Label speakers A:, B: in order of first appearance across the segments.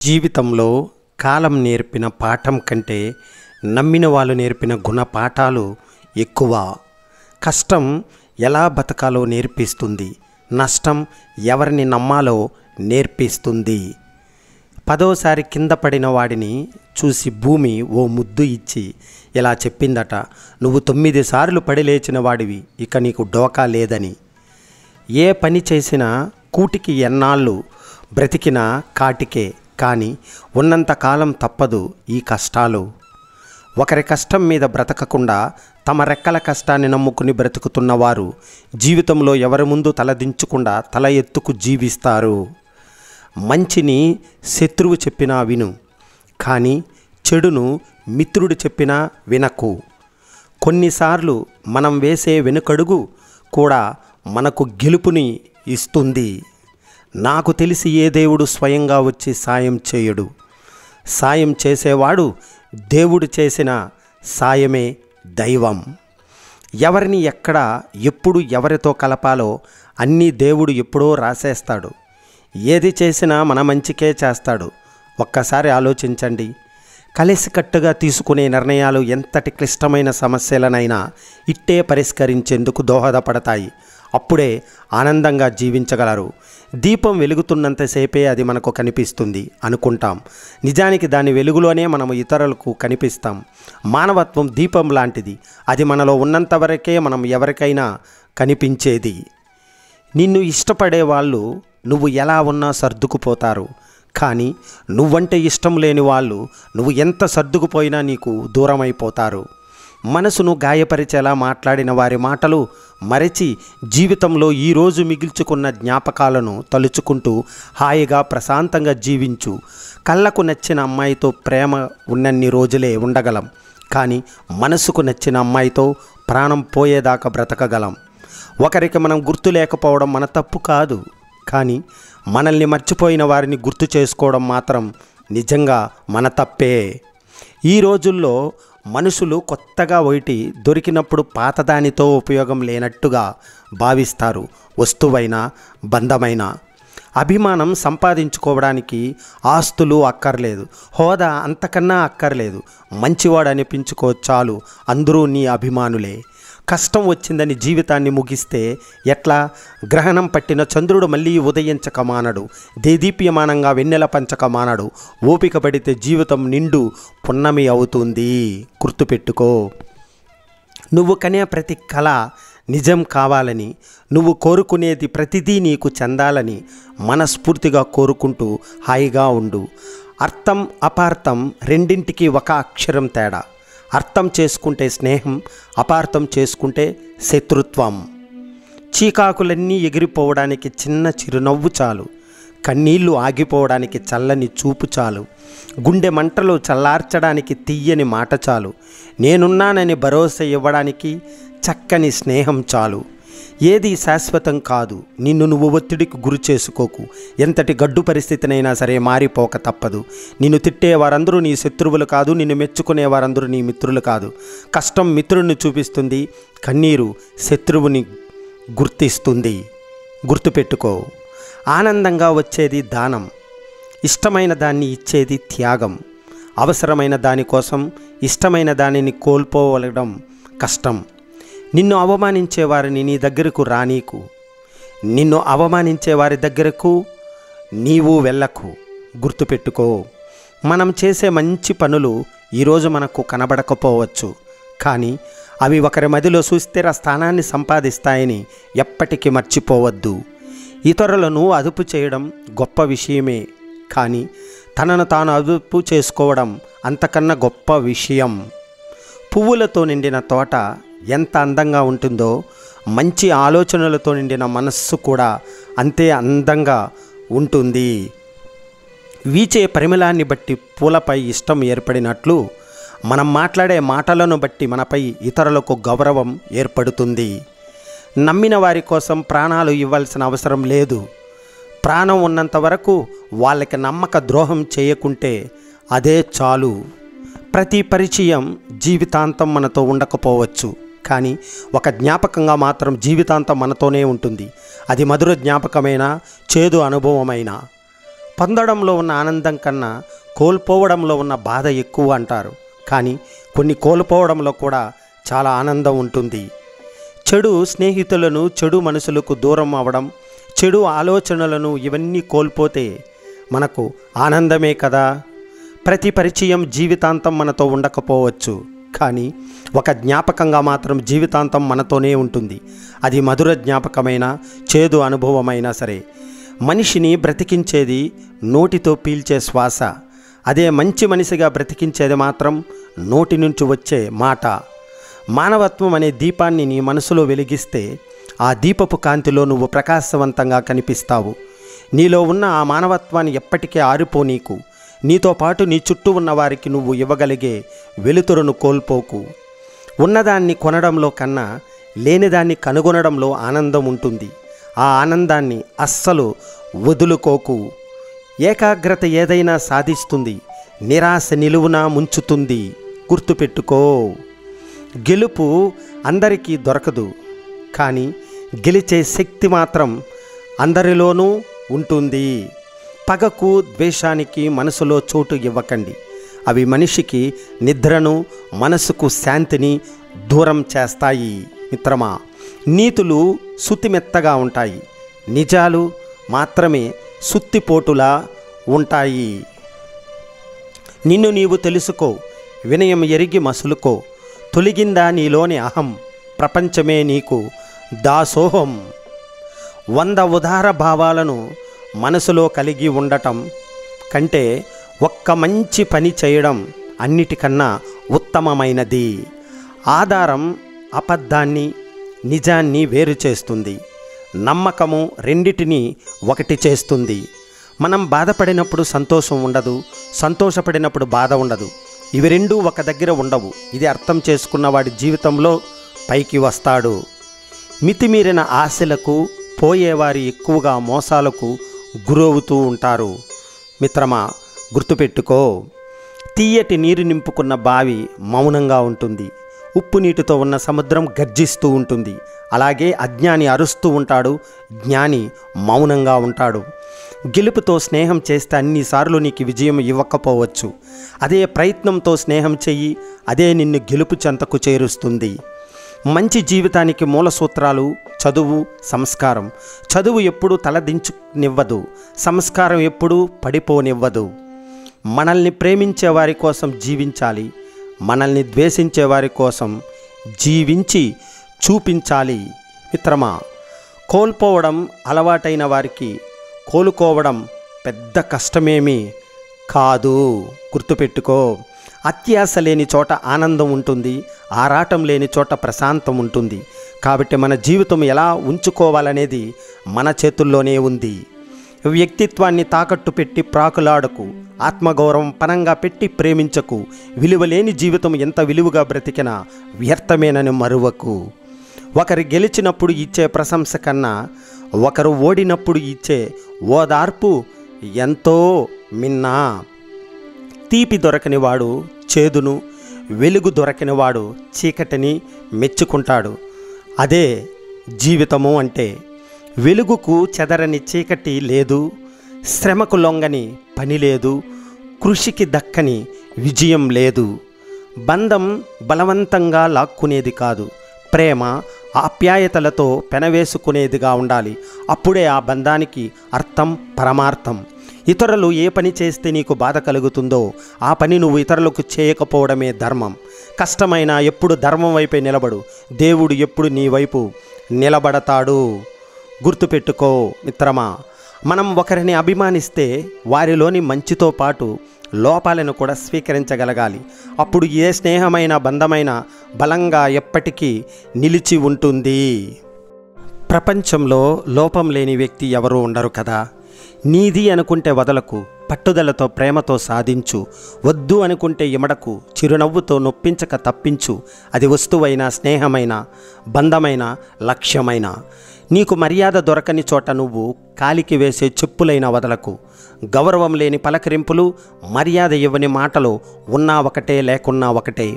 A: జీవితంలో కాలం నేర్పిన పాఠం కంటే నమ్మిన వాళ్ళు నేర్పిన గుణపాఠాలు ఎక్కువ. కష్టం ఎలా బతకాలో నేర్పిస్తుంది, నష్టం ఎవరిని నమ్మాలో నేర్పిస్తుంది. 10వసారి కింద పడిన వాడిని చూసి భూమి ఓ ముద్దు ఇచ్చి ఇలా చెప్పిందట, నువ్వు 9 సార్లు పడి లేచిన వాడివి, ఇక నీకు డోకా లేదని. ఏ పని చేసినా కూటికి ఎన్నాళ్ళు బ్రతికినా కాటికే, కానీ ఉన్నంతకాలం తప్పదు ఈ కష్టాలు. ఒకరి కష్టం మీద బ్రతకకుండా తమ రెక్కల కష్టాన్ని నమ్ముకుని బ్రతుకుతున్నవారు జీవితంలో ఎవరి ముందు తలదించకుండా తల ఎత్తుకు జీవిస్తారు. మంచిని శత్రువు చెప్పినా విను, కానీ చెడును మిత్రుడు చెప్పినా వినకు. కొన్నిసార్లు మనం వేసే వెనుకడుగు కూడా మనకు గెలుపుని ఇస్తుంది. నాకు తెలిసి ఏ దేవుడు స్వయంగా వచ్చి సాయం చేయడు. సాయం చేసేవాడు దేవుడు చేసిన సాయమే దైవం. ఎవరిని ఎక్కడ ఎప్పుడు ఎవరితో కలపాలో అన్నీ దేవుడు ఎప్పుడో రాసేస్తాడు. ఏది చేసినా మన మంచికే చేస్తాడు. ఒక్కసారి ఆలోచించండి. కలిసికట్టుగా తీసుకునే నిర్ణయాలు ఎంతటి క్లిష్టమైన సమస్యలనైనా ఇట్టే పరిష్కరించేందుకు దోహదపడతాయి. అప్పుడే ఆనందంగా జీవించగలరు. దీపం వెలుగుతున్నంతసేపే అది మనకు కనిపిస్తుంది అనుకుంటాం. నిజానికి దాని వెలుగులోనే మనము ఇతరులకు కనిపిస్తాం. మానవత్వం దీపం లాంటిది. అది మనలో ఉన్నంతవరకే మనం ఎవరికైనా కనిపించేది. నిన్ను ఇష్టపడే వాళ్ళు నువ్వు ఎలా ఉన్నా సర్దుకుపోతారు. కానీ నువ్వంటే ఇష్టం లేని వాళ్ళు నువ్వు ఎంత సర్దుకుపోయినా నీకు దూరమైపోతారు. మనసును గాయపరిచేలా మాట్లాడిన వారి మాటలు మరచి జీవితంలో ఈరోజు మిగిల్చుకున్న జ్ఞాపకాలను తలుచుకుంటూ హాయిగా ప్రశాంతంగా జీవించు. కళ్ళకు నచ్చిన అమ్మాయితో ప్రేమ ఉన్నన్ని రోజులే ఉండగలం, కానీ మనసుకు నచ్చిన అమ్మాయితో ప్రాణం పోయేదాకా బ్రతకగలం. ఒకరికి మనం గుర్తు లేకపోవడం మన తప్పు కాదు, కానీ మనల్ని మర్చిపోయిన వారిని గుర్తు చేసుకోవడం మాత్రం నిజంగా మన తప్పే. ఈ రోజుల్లో మనుషులు కొత్తగా ఒకటి దొరికినప్పుడు పాతదానితో ఉపయోగం లేనట్టుగా భావిస్తారు. వస్తువైనా బంధమైనా. అభిమానం సంపాదించుకోవడానికి ఆస్తులు అక్కర్లేదు, హోదా అంతకన్నా అక్కర్లేదు. మంచివాడు అనిపించుకో చాలు, అందరూ నీ అభిమానులే. కష్టం వచ్చిందని జీవితాన్ని ముగిస్తే ఎట్లా? గ్రహణం పట్టిన చంద్రుడు మళ్ళీ ఉదయించక మానడు, దేదీప్యమానంగా వెన్నెల పంచక మానడు. ఓపిక పడితే జీవితం నిండు పున్నమి అవుతుంది. గుర్తుపెట్టుకో. నువ్వు కనే ప్రతి కళ నిజం కావాలని, నువ్వు కోరుకునేది ప్రతిదీ నీకు చెందాలని మనస్ఫూర్తిగా కోరుకుంటూ హాయిగా ఉండు. అర్థం అపార్థం రెండింటికి ఒక అక్షరం తేడా. అర్థం చేసుకుంటే స్నేహం, అపార్థం చేసుకుంటే శత్రుత్వం. చీకాకులన్నీ ఎగిరిపోవడానికి చిన్న చిరునవ్వు చాలు, కన్నీళ్లు ఆగిపోవడానికి చల్లని చూపు చాలు, గుండె మంటలు చల్లార్చడానికి తీయని మాట చాలు, నేనున్నానని భరోసా ఇవ్వడానికి చక్కని స్నేహం చాలు. ఏది శాశ్వతం కాదు. నిన్ను నువ్వు ఒత్తిడికి గురి చేసుకోకు. ఎంతటి గడ్డు పరిస్థితినైనా సరే మారిపోక తప్పదు. నిన్ను తిట్టే వారందరూ నీ శత్రువులు కాదు, నిన్ను మెచ్చుకునే వారందరూ నీ మిత్రులు కాదు. కష్టం మిత్రుడిని చూపిస్తుంది, కన్నీరు శత్రువుని గుర్తిస్తుంది. గుర్తుపెట్టుకో. ఆనందంగా వచ్చేది దానం, ఇష్టమైన దాన్ని ఇచ్చేది త్యాగం. అవసరమైన దానికోసం ఇష్టమైన దానిని కోల్పోవడం కష్టం. నిన్ను అవమానించే వారిని నీ దగ్గరకు రానీకు, నిన్ను అవమానించే వారి దగ్గరకు నీవు వెళ్ళకు. గుర్తుపెట్టుకో. మనం చేసే మంచి పనులు ఈరోజు మనకు కనబడకపోవచ్చు, కానీ అవి ఒకరి మదిలో సుస్థిర స్థానాన్ని సంపాదిస్తాయని ఎప్పటికీ మర్చిపోవద్దు. ఇతరులను అదుపు చేయడం గొప్ప విషయమే, కానీ తనను తాను అదుపు చేసుకోవడం అంతకన్నా గొప్ప విషయం. పువ్వులతో నిండిన తోట ఎంత అందంగా ఉంటుందో, మంచి ఆలోచనలతో నిండిన మనస్సు కూడా అంతే అందంగా ఉంటుంది. వీచే పరిమళాన్ని బట్టి పూలపై ఇష్టం ఏర్పడినట్లు మనం మాట్లాడే మాటలను బట్టి మనపై ఇతరులకు గౌరవం ఏర్పడుతుంది. నమ్మిన వారి కోసం ప్రాణాలు ఇవ్వాల్సిన అవసరం లేదు. ప్రాణం ఉన్నంత వరకు వాళ్ళకి నమ్మక ద్రోహం చేయకుంటే అదే చాలు. ప్రతి పరిచయం జీవితాంతం మనతో ఉండకపోవచ్చు, కానీ ఒక జ్ఞాపకంగా మాత్రం జీవితాంతం మనతోనే ఉంటుంది. అది మధుర జ్ఞాపకమైనా చేదు అనుభవమైనా. పొందడంలో ఉన్న ఆనందం కన్నా కోల్పోవడంలో ఉన్న బాధ ఎక్కువ అంటారు. కానీ కొన్ని కోల్పోవడంలో కూడా చాలా ఆనందం ఉంటుంది. చెడు స్నేహితులను, చెడు మనసులకు దూరం అవ్వడం, చెడు ఆలోచనలను ఇవన్నీ కోల్పోతే మనకు ఆనందమే కదా. ప్రతి పరిచయం జీవితాంతం మనతో ఉండకపోవచ్చు, కానీ ఒక జ్ఞాపకంగా మాత్రం జీవితాంతం మనతోనే ఉంటుంది. అది మధుర జ్ఞాపకమైన, చేదు అనుభవమైనా సరే. మనిషిని బ్రతికించేది నోటితో పీల్చే శ్వాస. అదే మంచి మనిషిగా బ్రతికించేది మాత్రం నోటి నుంచి వచ్చే మాట. మానవత్వం అనే దీపాన్ని నీ మనసులో వెలిగిస్తే ఆ దీపపు కాంతిలో నువ్వు ప్రకాశవంతంగా కనిపిస్తావు. నీలో ఉన్న ఆ మానవత్వాన్ని ఎప్పటికీ ఆరిపోనీకు. నీతో పాటు నీ చుట్టూ ఉన్న వారికి నువ్వు ఇవ్వగలిగే వెలుతురును కోల్పోకు. ఉన్నదాన్ని కొనడంలో కన్నా లేనిదాన్ని కనుగొనడంలో ఆనందం ఉంటుంది. ఆ ఆనందాన్ని అస్సలు వదులుకోకు. ఏకాగ్రత ఏదైనా సాధిస్తుంది, నిరాశ నిలువునా ముంచుతుంది. గుర్తుపెట్టుకో, గెలుపు అందరికీ దొరకదు, కానీ గెలిచే శక్తి మాత్రం అందరిలోనూ ఉంటుంది. పగకు, ద్వేషానికి మనసులో చోటు ఇవ్వకండి. అవి మనిషికి నిద్రను, మనసుకు శాంతిని దూరం చేస్తాయి. మిత్రమా, నీతులు సుతిమెత్తగా ఉంటాయి, నిజాలు మాత్రమే సుత్తిపోటులా ఉంటాయి. నిన్ను నీవు తెలుసుకో, వినయం ఎరిగి మసులుకో. తొలగిందా నీలోని అహం, ప్రపంచమే నీకు దాసోహం. 100 ఉదార భావాలను మనసులో కలిగి ఉండటం కంటే ఒక్క మంచి పని చేయడం అన్నిటికన్నా ఉత్తమమైనది. ఆధారం అబద్ధాన్ని, నిజాన్ని వేరు చేస్తుంది. నమ్మకము రెండిటిని ఒకటి చేస్తుంది. మనం బాధపడినప్పుడు సంతోషం ఉండదు, సంతోషపడినప్పుడు బాధ ఉండదు. ఇవి రెండూ ఒక దగ్గర ఉండవు. ఇది అర్థం చేసుకున్న వాడి జీవితంలో పైకి వస్తాడు. మితిమీరిన ఆశలకు పోయేవారు ఎక్కువగా మోసాలకు గురవుతూ ఉంటారు. మిత్రమా, గుర్తుపెట్టుకో, తీయటి నీరు నింపుకున్న బావి మౌనంగా ఉంటుంది. ఉప్పు నీటితో ఉన్న సముద్రం గర్జిస్తూ ఉంటుంది. అలాగే అజ్ఞాని అరుస్తూ ఉంటాడు, జ్ఞాని మౌనంగా ఉంటాడు. గెలుపుతో స్నేహం చేస్తే అన్నిసార్లు నీకు విజయం ఇవ్వకపోవచ్చు. అదే ప్రయత్నంతో స్నేహం చెయ్యి, అదే నిన్ను గెలుపు చెంతకు చేరుస్తుంది. మంచి జీవితానికి మూల సూత్రాలు చదువు, సంస్కారం. చదువు ఎప్పుడూ తలదించునివ్వదు, సంస్కారం ఎప్పుడూ పడిపోనివ్వదు. మనల్ని ప్రేమించే వారి కోసం జీవించాలి, మనల్ని ద్వేషించే వారి కోసం జీవించి చూపించాలి. మిత్రమా, కోల్పోవడం అలవాటైన వారికి కోలుకోవడం పెద్ద కష్టమేమీ కాదు. గుర్తుపెట్టుకో, అత్యాశ లేని చోట ఆనందం ఉంటుంది, ఆరాటం లేని చోట ప్రశాంతం ఉంటుంది. కాబట్టి మన జీవితం ఎలా ఉంచుకోవాలనేది మన చేతుల్లోనే ఉంది. వ్యక్తిత్వాన్ని తాకట్టు పెట్టి ప్రాకులాడకు, ఆత్మగౌరవం పనంగా పెట్టి ప్రేమించకు. విలువలేని జీవితం ఎంత విలువగా బ్రతికినా వ్యర్థమేనని మరువకు. ఒకరు గెలిచినప్పుడు ఇచ్చే ప్రశంస కన్నా ఒకరు ఓడినప్పుడు ఇచ్చే ఓదార్పు ఎంతో మిన్నా. తీపి దొరకనివాడు చేదును, వెలుగు దొరకనివాడు చీకటిని మెచ్చుకుంటాడు. అదే జీవితము అంటే. వెలుగుకు చెదరని చీకటి లేదు, శ్రమకు లొంగని పని లేదు, కృషికి దక్కని విజయం లేదు. బంధం బలవంతంగా లాక్కునేది కాదు, ప్రేమ ఆప్యాయతలతో పెనవేసుకునేదిగా ఉండాలి. అప్పుడే ఆ బంధానికి అర్థం, పరమార్థం. ఇతరులు ఏ పని చేస్తే నీకు బాధ కలుగుతుందో ఆ పని నువ్వు ఇతరులకు చేయకపోవడమే ధర్మం. కష్టమైనా ఎప్పుడు ధర్మం వైపే నిలబడు, దేవుడు ఎప్పుడు నీ వైపు నిలబడతాడు. గుర్తుపెట్టుకో మిత్రమా, మనం ఒకరిని అభిమానిస్తే వారిలోని మంచితో పాటు లోపాలను కూడా స్వీకరించగలగాలి. అప్పుడు ఏ స్నేహమైన, బంధమైన బలంగా ఎప్పటికీ నిలిచి ఉంటుంది. ప్రపంచంలో లోపం లేని వ్యక్తి ఎవరూ ఉండరు కదా. నీది అనుకుంటే వదలకు, పట్టుదలతో ప్రేమతో సాధించు. వద్దు అనుకుంటే ఇమడకు, చిరునవ్వుతో నొప్పించక తప్పించు. అది వస్తువైనా, స్నేహమైన, బంధమైన, లక్ష్యమైన. నీకు మర్యాద దొరకని చోట నువ్వు కాలికి వేసే చెప్పులైన వదలకు. గౌరవం లేని పలకరింపులు, మర్యాద ఇవ్వని మాటలు ఉన్నా ఒకటే లేకున్నా ఒకటే.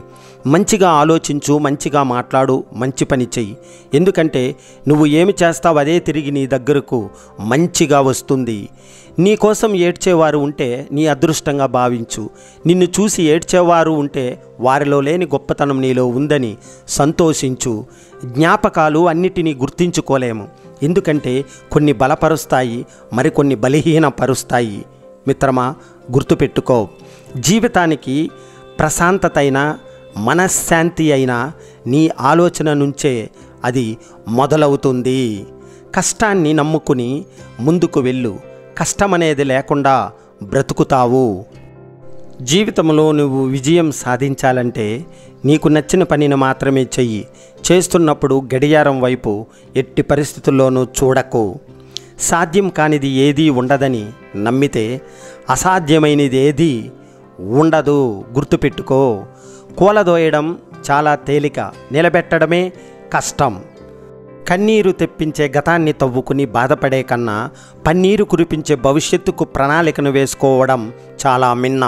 A: మంచిగా ఆలోచించు, మంచిగా మాట్లాడు, మంచి పని చెయ్యి. ఎందుకంటే నువ్వు ఏమి చేస్తావు అదే తిరిగి నీ దగ్గరకు మంచిగా వస్తుంది. నీ కోసం ఏడ్చేవారు ఉంటే నీ అదృష్టంగా భావించు. నిన్ను చూసి ఏడ్చేవారు ఉంటే వారిలో లేని గొప్పతనం నీలో ఉందని సంతోషించు. జ్ఞాపకాలు అన్నిటినీ గుర్తించుకోలేము, ఎందుకంటే కొన్ని బలపరుస్తాయి, మరికొన్ని బలహీనపరుస్తాయి. మిత్రమా, గుర్తుపెట్టుకో, జీవితానికి ప్రశాంతత అయినా మనశ్శాంతి అయినా నీ ఆలోచన నుంచే అది మొదలవుతుంది. కష్టాన్ని నమ్ముకుని ముందుకు వెళ్ళు. కష్టమనేది లేకుండా బ్రతుకుతావు. జీవితంలో నువ్వు విజయం సాధించాలంటే నీకు నచ్చిన పనిని మాత్రమే చెయ్యి. చేస్తున్నప్పుడు గడియారం వైపు ఎట్టి పరిస్థితుల్లోనూ చూడకు. సాధ్యం కానిది ఏదీ ఉండదని నమ్మితే అసాధ్యమైనది ఏదీ ఉండదు. గుర్తుపెట్టుకో, కూలదోయడం చాలా తేలిక, నిలబెట్టడమే కష్టం. కన్నీరు తెప్పించే గతాన్ని తవ్వుకుని బాధపడే కన్నా పన్నీరు కురిపించే భవిష్యత్తుకు ప్రణాళికను వేసుకోవడం చాలా మిన్న.